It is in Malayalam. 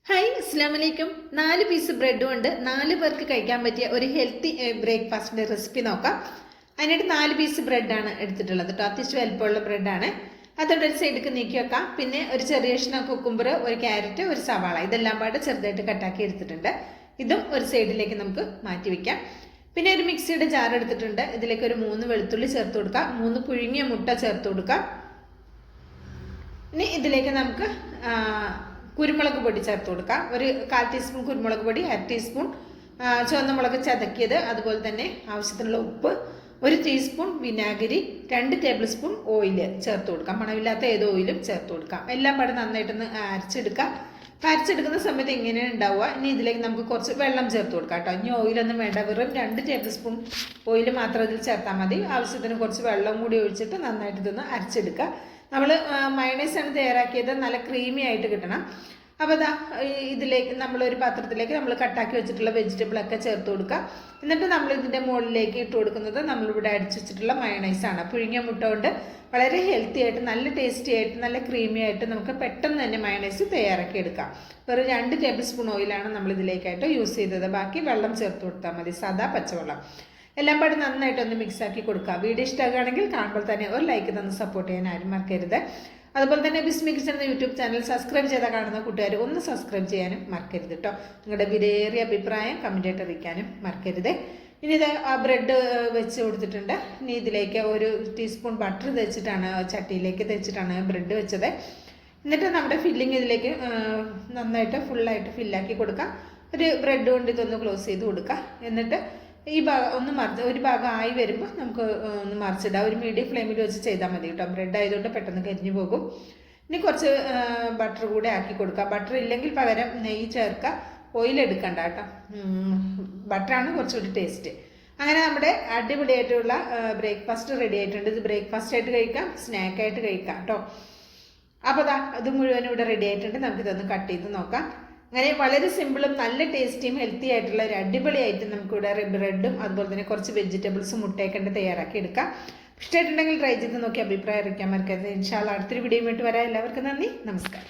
ഹായ് അസ്സലാമലൈക്കും. 4 പീസ് ബ്രെഡും ഉണ്ട്. 4 പേർക്ക് കഴിക്കാൻ പറ്റിയ ഒരു ഹെൽത്തി ബ്രേക്ക്ഫാസ്റ്റിൻ്റെ റെസിപ്പി നോക്കാം. അതിനായിട്ട് 4 പീസ് ബ്രെഡാണ് എടുത്തിട്ടുള്ളത് കേട്ടോ. അത്യാവശ്യം വലുപ്പമുള്ള ബ്രെഡാണ്. അതോടെ ഒരു സൈഡിലേക്ക് നീക്കി വെക്കാം. പിന്നെ ഒരു ചെറിയ കഷ്ണം കുക്കുംബർ, ഒരു ക്യാരറ്റ്, ഒരു സവാള ഇതെല്ലാം പാടെ ചെറുതായിട്ട് കട്ടാക്കി എടുത്തിട്ടുണ്ട്. ഇതും ഒരു സൈഡിലേക്ക് നമുക്ക് മാറ്റി വയ്ക്കാം. പിന്നെ ഒരു മിക്സിയുടെ ജാർ എടുത്തിട്ടുണ്ട്. ഇതിലേക്ക് ഒരു 3 വെളുത്തുള്ളി ചേർത്ത് കൊടുക്കാം. 3 പുഴുങ്ങിയ മുട്ട ചേർത്ത് കൊടുക്കാം. ഇനി ഇതിലേക്ക് നമുക്ക് കുരുമുളക് പൊടി ചേർത്ത് കൊടുക്കാം. ഒരു 1/4 ടീസ്പൂൺ കുരുമുളക് പൊടി, 1/2 ടീസ്പൂൺ ചുവന്ന മുളക് ചതക്കിയത്, അതുപോലെ തന്നെ ആവശ്യത്തിനുള്ള ഉപ്പ്, 1 ടീസ്പൂൺ വിനാഗിരി, 2 ടേബിൾ സ്പൂൺ ഓയിൽ ചേർത്ത് കൊടുക്കാം. മണമില്ലാത്ത ഏത് ഓയിലും ചേർത്ത് കൊടുക്കാം. എല്ലാം പാടെ നന്നായിട്ടൊന്ന് അരച്ചെടുക്കാം. അരച്ചെടുക്കുന്ന സമയത്ത് ഇങ്ങനെയാണ് ഉണ്ടാവുക. ഇനി ഇതിലേക്ക് നമുക്ക് കുറച്ച് വെള്ളം ചേർത്ത് കൊടുക്കാം കേട്ടോ. ഇനി ഓയിലൊന്നും വേണ്ട, വെറും 2 ടേബിൾ സ്പൂൺ ഓയിൽ മാത്രം ഇതിൽ ചേർത്താൽ മതി. ആവശ്യത്തിന് കുറച്ച് വെള്ളം കൂടി ഒഴിച്ചിട്ട് നന്നായിട്ട് ഇതൊന്ന് അരച്ചെടുക്കുക. നമ്മൾ മയണൈസാണ് തയ്യാറാക്കിയത്, നല്ല ക്രീമി ആയിട്ട് കിട്ടണം. അപ്പോൾ ഇതാ ഇതിലേക്ക് നമ്മളൊരു പാത്രത്തിലേക്ക് നമ്മൾ കട്ടാക്കി വെച്ചിട്ടുള്ള വെജിറ്റബിളൊക്കെ ചേർത്ത് കൊടുക്കുക. എന്നിട്ട് നമ്മൾ ഇതിൻ്റെ മുകളിലേക്ക് ഇട്ട് കൊടുക്കുന്നത് നമ്മളിവിടെ അടിച്ചു വെച്ചിട്ടുള്ള മയണൈസാണ്. പുഴുങ്ങിയ മുട്ട കൊണ്ട് വളരെ ഹെൽത്തി ആയിട്ട്, നല്ല ടേസ്റ്റി ആയിട്ട്, നല്ല ക്രീമി ആയിട്ട് നമുക്ക് പെട്ടെന്ന് തന്നെ മയണൈസ് തയ്യാറാക്കി എടുക്കാം. വെറും 2 ടേബിൾ സ്പൂൺ ഓയിലാണ് നമ്മൾ ഇതിലേക്കായിട്ട് യൂസ് ചെയ്തത്. ബാക്കി വെള്ളം ചേർത്ത് കൊടുത്താൽ മതി, സാദാ പച്ചവെള്ളം. എല്ലാം പാടി നന്നായിട്ടൊന്ന് മിക്സാക്കി കൊടുക്കുക. വീഡിയോ ഇഷ്ടമാകുകയാണെങ്കിൽ കാണുമ്പോൾ തന്നെ ഒരു ലൈക്ക് തന്ന് സപ്പോർട്ട് ചെയ്യാൻ ആരും മറക്കരുത്. അതുപോലെ തന്നെ ബിസ്മി കിച്ചൺ എന്ന യൂട്യൂബ് ചാനൽ സബ്സ്ക്രൈബ് ചെയ്താൽ കാണുന്ന കൂട്ടുകാർ ഒന്ന് സബ്സ്ക്രൈബ് ചെയ്യാനും മറക്കരുത് കേട്ടോ. നിങ്ങളുടെ വിലയേറിയ അഭിപ്രായം കമൻറ്റായിട്ട് അറിയിക്കാനും മറക്കരുത്. ഇനി ഇത് ആ ബ്രെഡ് വെച്ച് കൊടുത്തിട്ടുണ്ട്. ഇനി ഇതിലേക്ക് 1 ടീസ്പൂൺ ബട്ടർ തേച്ചിട്ടാണ്, ചട്ടിയിലേക്ക് തേച്ചിട്ടാണ് ബ്രെഡ് വെച്ചത്. എന്നിട്ട് നമ്മുടെ ഫില്ലിങ് ഇതിലേക്ക് നന്നായിട്ട് ഫുള്ളായിട്ട് ഫില്ലാക്കി കൊടുക്കാം. ഒരു ബ്രെഡ് കൊണ്ട് ഇതൊന്ന് ക്ലോസ് ചെയ്ത് കൊടുക്കുക. എന്നിട്ട് ഈ ഭാഗം ഒന്ന് ഒരു ഭാഗം ആയി വരുമ്പോൾ നമുക്ക് ഒന്ന് മറിച്ചിടാം. ഒരു മീഡിയം ഫ്ലെയിമിൽ വെച്ച് ചെയ്താൽ മതി കേട്ടോ. ബ്രെഡ് ആയതുകൊണ്ട് പെട്ടെന്ന് കരിഞ്ഞു പോകും. ഇനി കുറച്ച് ബട്ടർ കൂടെ ആക്കി കൊടുക്കുക. ബട്ടർ ഇല്ലെങ്കിൽ പകരം നെയ്യ് ചേർക്കുക. ഓയിൽ എടുക്കണ്ട കേട്ടോ, ബട്ടറാണ് കുറച്ചുകൂടി ടേസ്റ്റ്. അങ്ങനെ നമ്മുടെ അടിപൊളിയായിട്ടുള്ള ബ്രേക്ക്ഫാസ്റ്റ് റെഡി ആയിട്ടുണ്ട്. ഇത് ബ്രേക്ക്ഫാസ്റ്റ് ആയിട്ട് കഴിക്കാം, സ്നാക്കായിട്ട് കഴിക്കാം കേട്ടോ. അപ്പോൾ അത് മുഴുവനും ഇവിടെ റെഡി ആയിട്ടുണ്ട്. നമുക്കിതൊന്ന് കട്ട് ചെയ്ത് നോക്കാം. അങ്ങനെ വളരെ സിമ്പിളും നല്ല ടേസ്റ്റിയും ഹെൽത്തി ആയിട്ടുള്ള ഒരു അടിപൊളിയായിട്ട് നമുക്കിവിടെ ബ്രെഡും അതുപോലെ തന്നെ കുറച്ച് വെജിറ്റബിൾസും മുട്ടയൊക്കെ ഉണ്ട് തയ്യാറാക്കി എടുക്കാം. ഇഷ്ടമായിട്ടുണ്ടെങ്കിൽ ട്രൈ ചെയ്ത് നോക്കി അഭിപ്രായം അറിയിക്കാൻ മറക്കരുത്. ഇൻഷാ അല്ലാഹ് അടുത്തൊരു വീഡിയോയുമായിട്ട് വരാം. എല്ലാവർക്കും നന്ദി, നമസ്കാരം.